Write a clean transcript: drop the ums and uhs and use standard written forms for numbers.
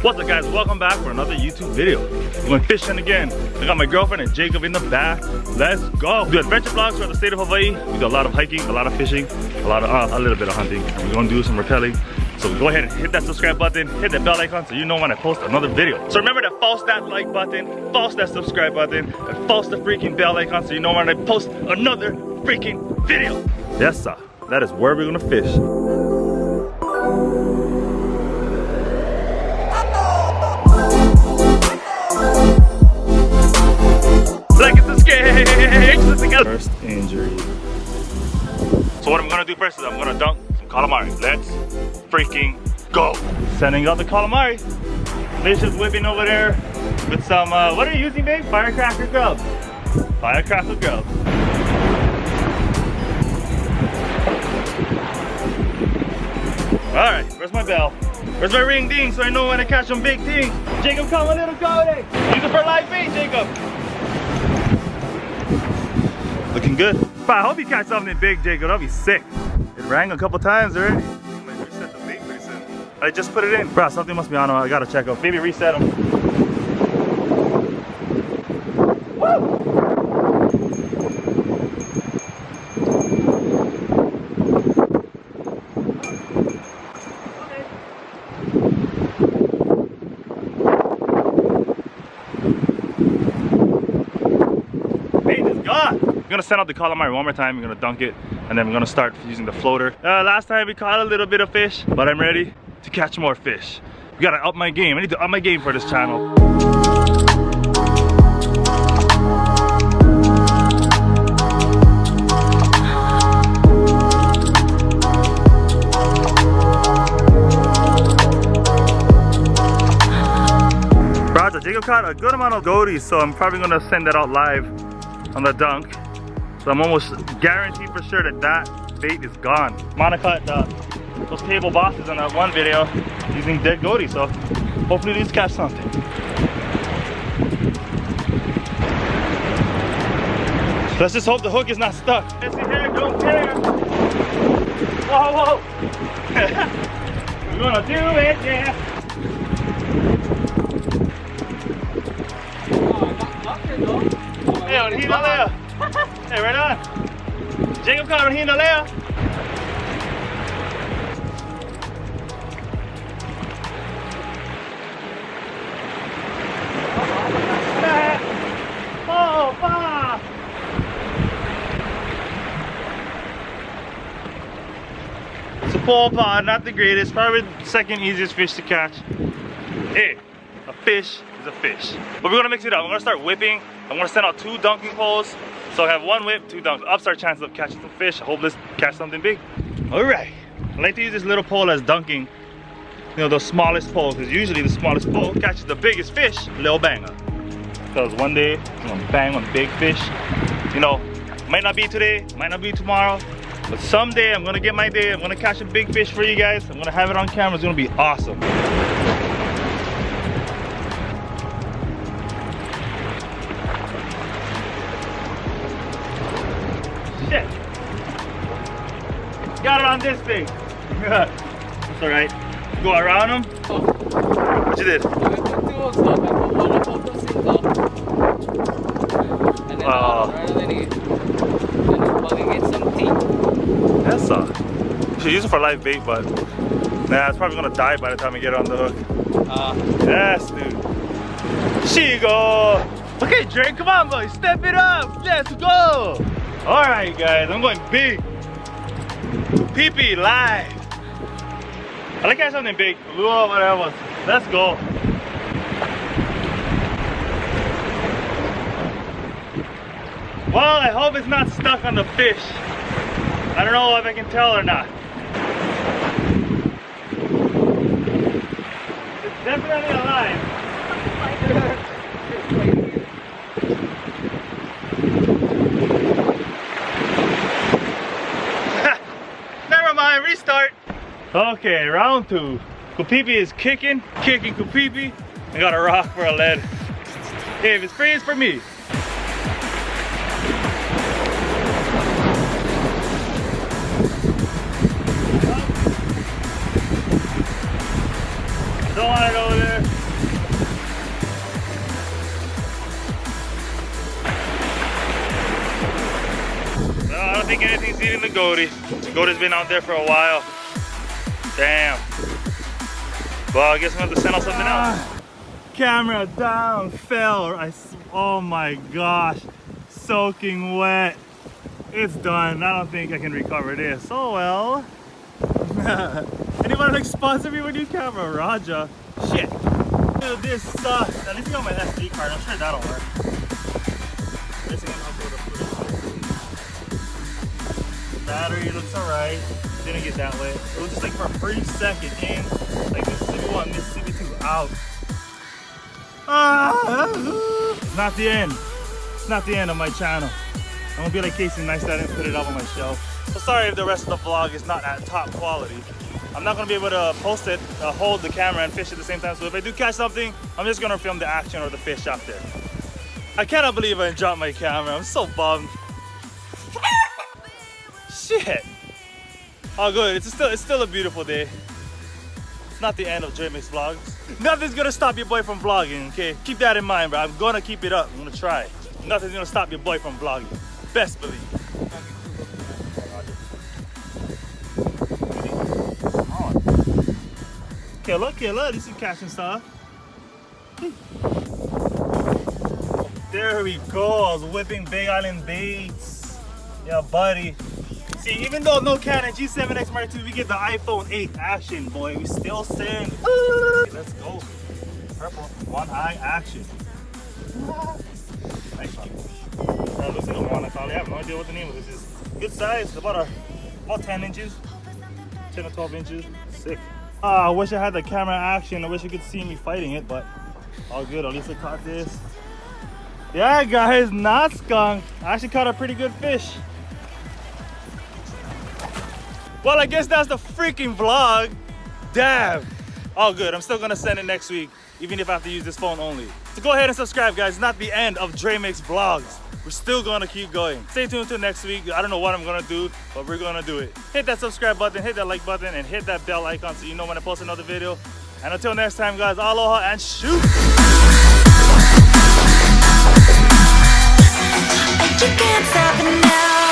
What's up, guys? Welcome back for another YouTube video. We're going fishing again. I got my girlfriend and Jacob in the back. Let's go. We do adventure vlogs throughout the state of Hawaii. We do a lot of hiking, a lot of fishing, a little bit of hunting, and we're going to do some rappelling. So go ahead and hit that subscribe button, hit that bell icon so you know when I post another video. So remember to false that like button, false that subscribe button, and false the freaking bell icon so you know when I post another freaking video. Yes, sir. That is where we're gonna fish. Like it's a skate. First injury. So what I'm gonna do first is I'm gonna dunk some calamari. Let's freaking go. Sending out the calamari. Fish is whipping over there with some, what are you using, babe? Firecracker grub. Firecracker grub. Alright, where's my bell? Where's my ring ding so I know when to catch some big things? Jacob, come a little Cody. Use it for live bait, Jacob. Looking good. But I hope you catch something big, Jacob. That'll be sick. It rang a couple times already. Reset the bait pretty soon. I just put it in. Bro, something must be on. I gotta check out. Maybe reset them. Woo! I'm gonna send out the calamari one more time. I'm gonna dunk it and then we're gonna start using the floater. Last time we caught a little bit of fish, but I'm ready to catch more fish. We gotta up my game. I need to up my game for this channel. Roger, Jacob caught a good amount of goaties, so I'm probably gonna send that out live on the dunk. So I'm almost guaranteed for sure that that bait is gone. Mana caught those table bosses on that one video using dead goaties, so hopefully these catch something. Let's just hope the hook is not stuck. It's in here, don't care. Whoa, whoa. We're gonna do it, yeah. Hey, on hina lea. Hey, right on. Jacob caught on hina lea. Oh, pa! It's a pole pod, not the greatest. Probably the second easiest fish to catch. Hey, a fish is a fish. But we're gonna mix it up. We're gonna start whipping. I'm gonna send out 2 dunking poles. So I have 1 whip, 2 dunks. Ups our chances of catching some fish. I hope this catch something big. All right. I like to use this little pole as dunking. You know, those smallest poles, because usually the smallest pole catches the biggest fish. Little banger. Because one day, I'm gonna bang on big fish. You know, might not be today, might not be tomorrow, but someday I'm gonna get my day. I'm gonna catch a big fish for you guys. I'm gonna have it on camera. It's gonna be awesome. Shit. Got it on this thing. It's alright. Go around them. What you did? That's you should use it for live bait, but nah, it's probably gonna die by the time we get it on the hook. Yes, dude. Here you go. Okay, Drake, come on, boy. Step it up. Let's go. Alright, guys, I'm going big. PP live. I like to have something big. Whoa, whatever. Let's go. Well, I hope it's not stuck on the fish. I don't know if I can tell or not. It's definitely alive. Never mind, restart. Okay, round 2. Kupipi is kicking Kupipi. I got a rock for a lead. Hey, if it's free, it's for me. Don't want it over there. Goaty. Goaty's been out there for a while. Damn. Well, I guess I'm gonna have to send out something else. Camera down, fell. Oh my gosh, soaking wet. It's done. I don't think I can recover this. Oh well. Anyone like sponsor me with new camera? Raja. Shit. Dude, this sucks. At least I got my SD card. I'm sure that'll work. This again, I'll go to footage. Battery looks alright. Didn't get that wet. It was just like for a brief second in. Like Mississippi 1, Mississippi 2 out. It's not the end. It's not the end of my channel. I'm gonna be like Casey Neistat and put it up on my shelf. So sorry if the rest of the vlog is not at top quality. I'm not gonna be able to post it, hold the camera and fish at the same time. So if I do catch something, I'm just gonna film the action or the fish out there. I cannot believe I dropped my camera. I'm so bummed. Shit. Oh good, it's still a beautiful day. It's not the end of Dremix vlogs. Nothing's gonna stop your boy from vlogging, okay? Keep that in mind, bro. I'm gonna keep it up. I'm gonna try. Nothing's gonna stop your boy from vlogging. Best believe. Killer, at least you're catching stuff. There we go. I was whipping Big Island baits. Yeah, buddy. See, even though no Canon G7X Mark II, we get the iPhone 8 action, boy. We still send. Let's go. Purple, one eye action. Nice one. Looks like a walnut collie. I have no idea what the name of this is. Good size, about 10 inches. 10 or 12 inches. Sick. I wish I had the camera action. I wish you could see me fighting it, but all good. At least I caught this. Yeah, guys, not skunk. I actually caught a pretty good fish. Well, I guess that's the freaking vlog. Damn. All good. I'm still gonna send it next week, even if I have to use this phone only. So go ahead and subscribe, guys. It's not the end of Dremix vlogs. We're still gonna keep going. Stay tuned till next week. I don't know what I'm gonna do, but we're gonna do it. Hit that subscribe button, hit that like button, and hit that bell icon so you know when I post another video. And until next time, guys, aloha and shoot. You can't stop it now.